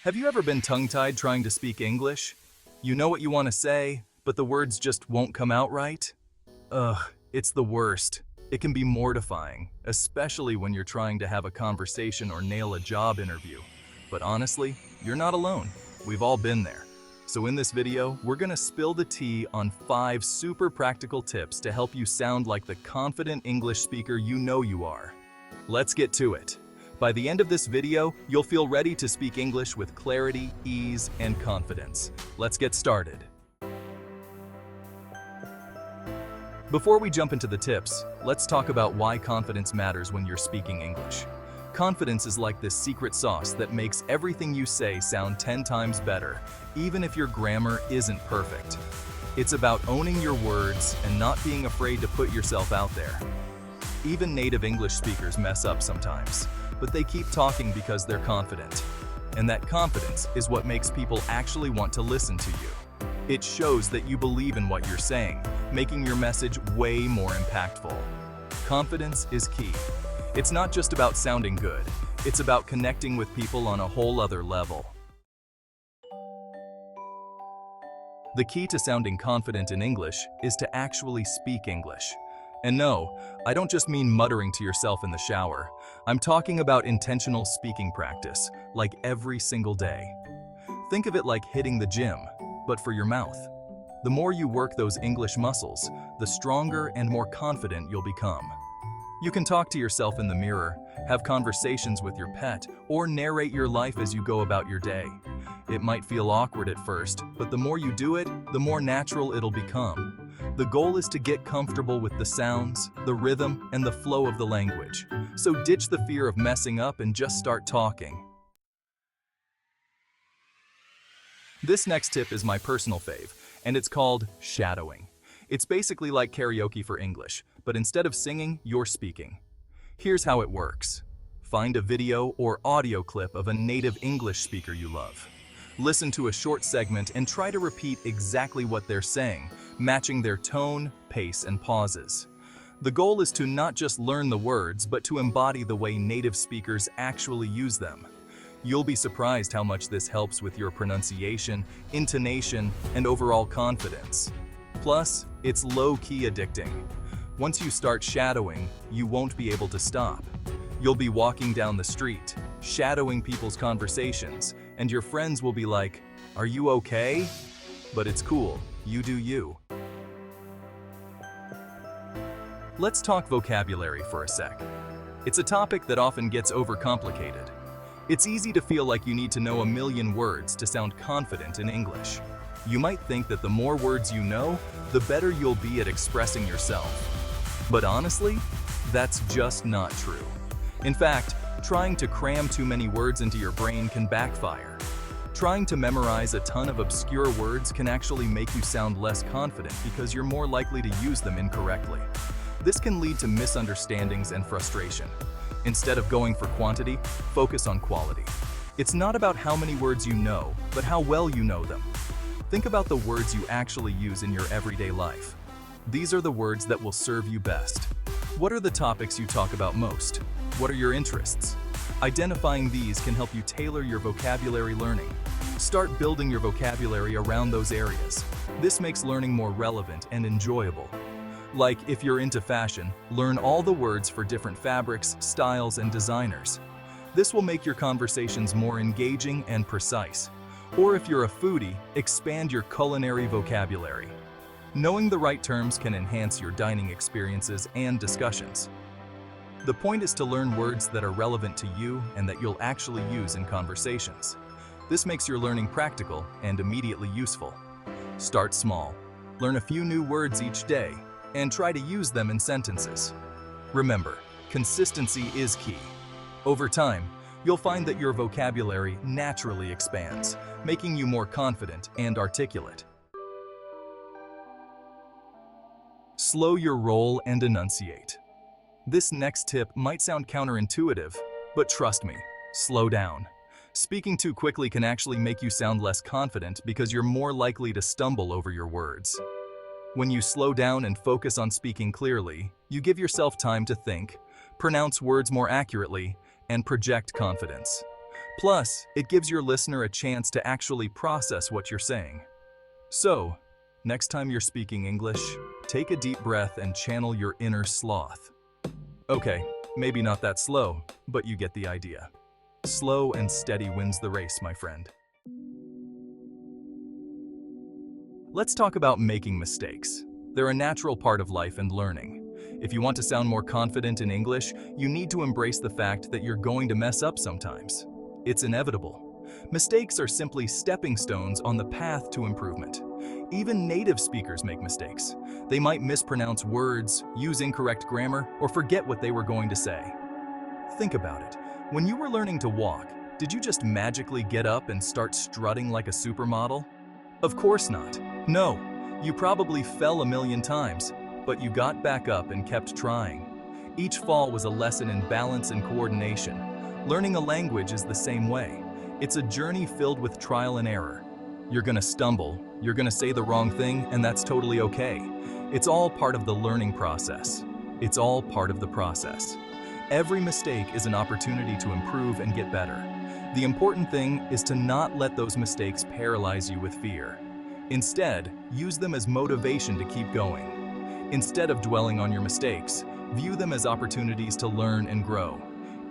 Have you ever been tongue-tied trying to speak English? You know what you want to say, but the words just won't come out right? Ugh, it's the worst. It can be mortifying, especially when you're trying to have a conversation or nail a job interview. But honestly, you're not alone. We've all been there. So in this video, we're gonna spill the tea on 5 super practical tips to help you sound like the confident English speaker you know you are. Let's get to it. By the end of this video, you'll feel ready to speak English with clarity, ease, and confidence. Let's get started. Before we jump into the tips, let's talk about why confidence matters when you're speaking English. Confidence is like this secret sauce that makes everything you say sound 10 times better, even if your grammar isn't perfect. It's about owning your words and not being afraid to put yourself out there. Even native English speakers mess up sometimes, but they keep talking because they're confident. And that confidence is what makes people actually want to listen to you. It shows that you believe in what you're saying, making your message way more impactful. Confidence is key. It's not just about sounding good, it's about connecting with people on a whole other level. The key to sounding confident in English is to actually speak English. And no, I don't just mean muttering to yourself in the shower. I'm talking about intentional speaking practice, like every single day. Think of it like hitting the gym, but for your mouth. The more you work those English muscles, the stronger and more confident you'll become. You can talk to yourself in the mirror, have conversations with your pet, or narrate your life as you go about your day. It might feel awkward at first, but the more you do it, the more natural it'll become. The goal is to get comfortable with the sounds, the rhythm, and the flow of the language. So ditch the fear of messing up and just start talking. This next tip is my personal fave, and it's called shadowing. It's basically like karaoke for English, but instead of singing, you're speaking. Here's how it works. Find a video or audio clip of a native English speaker you love. Listen to a short segment and try to repeat exactly what they're saying, matching their tone, pace, and pauses. The goal is to not just learn the words, but to embody the way native speakers actually use them. You'll be surprised how much this helps with your pronunciation, intonation, and overall confidence. Plus, it's low-key addicting. Once you start shadowing, you won't be able to stop. You'll be walking down the street, shadowing people's conversations, and your friends will be like, "Are you okay?" But it's cool, you do you. Let's talk vocabulary for a sec. It's a topic that often gets overcomplicated. It's easy to feel like you need to know a million words to sound confident in English. You might think that the more words you know, the better you'll be at expressing yourself. But honestly, that's just not true. In fact, trying to cram too many words into your brain can backfire. Trying to memorize a ton of obscure words can actually make you sound less confident because you're more likely to use them incorrectly. This can lead to misunderstandings and frustration. Instead of going for quantity, focus on quality. It's not about how many words you know, but how well you know them. Think about the words you actually use in your everyday life. These are the words that will serve you best. What are the topics you talk about most? What are your interests? Identifying these can help you tailor your vocabulary learning. Start building your vocabulary around those areas. This makes learning more relevant and enjoyable. Like if you're into fashion, learn all the words for different fabrics, styles, and designers. This will make your conversations more engaging and precise. Or if you're a foodie, expand your culinary vocabulary. Knowing the right terms can enhance your dining experiences and discussions. The point is to learn words that are relevant to you and that you'll actually use in conversations. This makes your learning practical and immediately useful. Start small. Learn a few new words each day and try to use them in sentences. Remember, consistency is key. Over time, you'll find that your vocabulary naturally expands, making you more confident and articulate. Slow your roll and enunciate. This next tip might sound counterintuitive, but trust me, slow down. Speaking too quickly can actually make you sound less confident because you're more likely to stumble over your words. When you slow down and focus on speaking clearly, you give yourself time to think, pronounce words more accurately, and project confidence. Plus, it gives your listener a chance to actually process what you're saying. So, next time you're speaking English, take a deep breath and channel your inner sloth. Okay, maybe not that slow, but you get the idea. Slow and steady wins the race, my friend. Let's talk about making mistakes. They're a natural part of life and learning. If you want to sound more confident in English, you need to embrace the fact that you're going to mess up sometimes. It's inevitable. Mistakes are simply stepping stones on the path to improvement. Even native speakers make mistakes. They might mispronounce words, use incorrect grammar, or forget what they were going to say. Think about it. When you were learning to walk, did you just magically get up and start strutting like a supermodel? Of course not. No, you probably fell a million times, but you got back up and kept trying. Each fall was a lesson in balance and coordination. Learning a language is the same way. It's a journey filled with trial and error. You're gonna stumble, you're gonna say the wrong thing, and that's totally okay. It's all part of the learning process. It's all part of the process. Every mistake is an opportunity to improve and get better. The important thing is to not let those mistakes paralyze you with fear. Instead, use them as motivation to keep going. Instead of dwelling on your mistakes, view them as opportunities to learn and grow.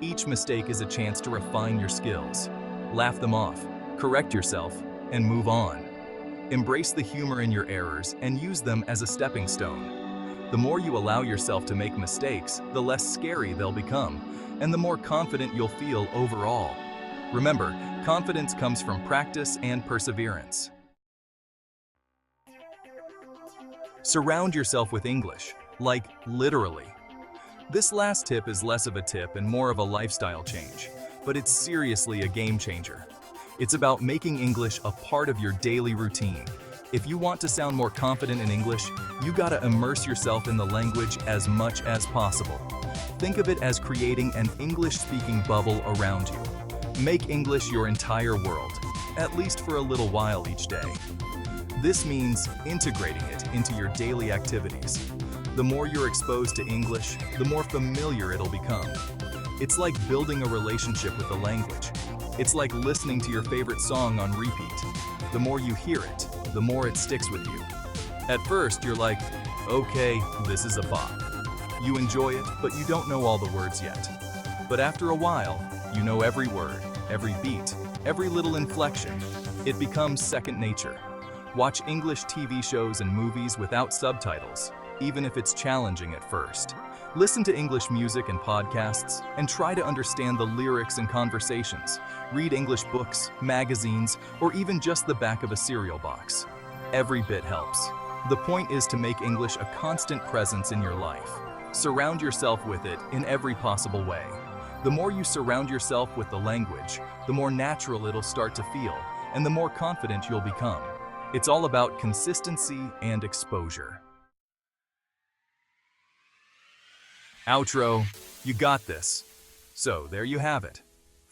Each mistake is a chance to refine your skills. Laugh them off, correct yourself, and move on. Embrace the humor in your errors and use them as a stepping stone. The more you allow yourself to make mistakes, the less scary they'll become, and the more confident you'll feel overall. Remember, confidence comes from practice and perseverance. Surround yourself with English, like literally. This last tip is less of a tip and more of a lifestyle change, but it's seriously a game changer. It's about making English a part of your daily routine. If you want to sound more confident in English, you gotta immerse yourself in the language as much as possible. Think of it as creating an English-speaking bubble around you. Make English your entire world, at least for a little while each day. This means integrating it into your daily activities. The more you're exposed to English, the more familiar it'll become. It's like building a relationship with the language. It's like listening to your favorite song on repeat. The more you hear it, the more it sticks with you. At first, you're like, okay, this is a bop. You enjoy it, but you don't know all the words yet. But after a while, you know every word, every beat, every little inflection. It becomes second nature. Watch English TV shows and movies without subtitles, even if it's challenging at first. Listen to English music and podcasts, and try to understand the lyrics and conversations. Read English books, magazines, or even just the back of a cereal box. Every bit helps. The point is to make English a constant presence in your life. Surround yourself with it in every possible way. The more you surround yourself with the language, the more natural it'll start to feel, and the more confident you'll become. It's all about consistency and exposure. Outro, you got this. So there you have it.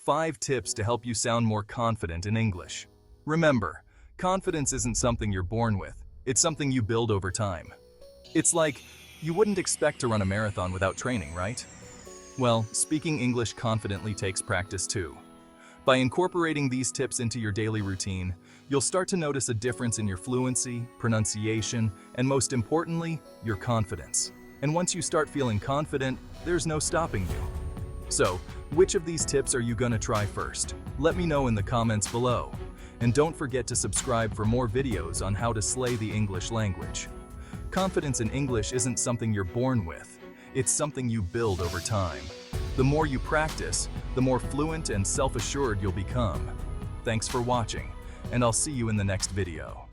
5 tips to help you sound more confident in English. Remember, confidence isn't something you're born with. It's something you build over time. It's like, you wouldn't expect to run a marathon without training, right? Well, speaking English confidently takes practice too. By incorporating these tips into your daily routine, you'll start to notice a difference in your fluency, pronunciation, and most importantly, your confidence. And once you start feeling confident, there's no stopping you. So, which of these tips are you gonna try first? Let me know in the comments below. And don't forget to subscribe for more videos on how to slay the English language. Confidence in English isn't something you're born with. It's something you build over time. The more you practice, the more fluent and self-assured you'll become. Thanks for watching, and I'll see you in the next video.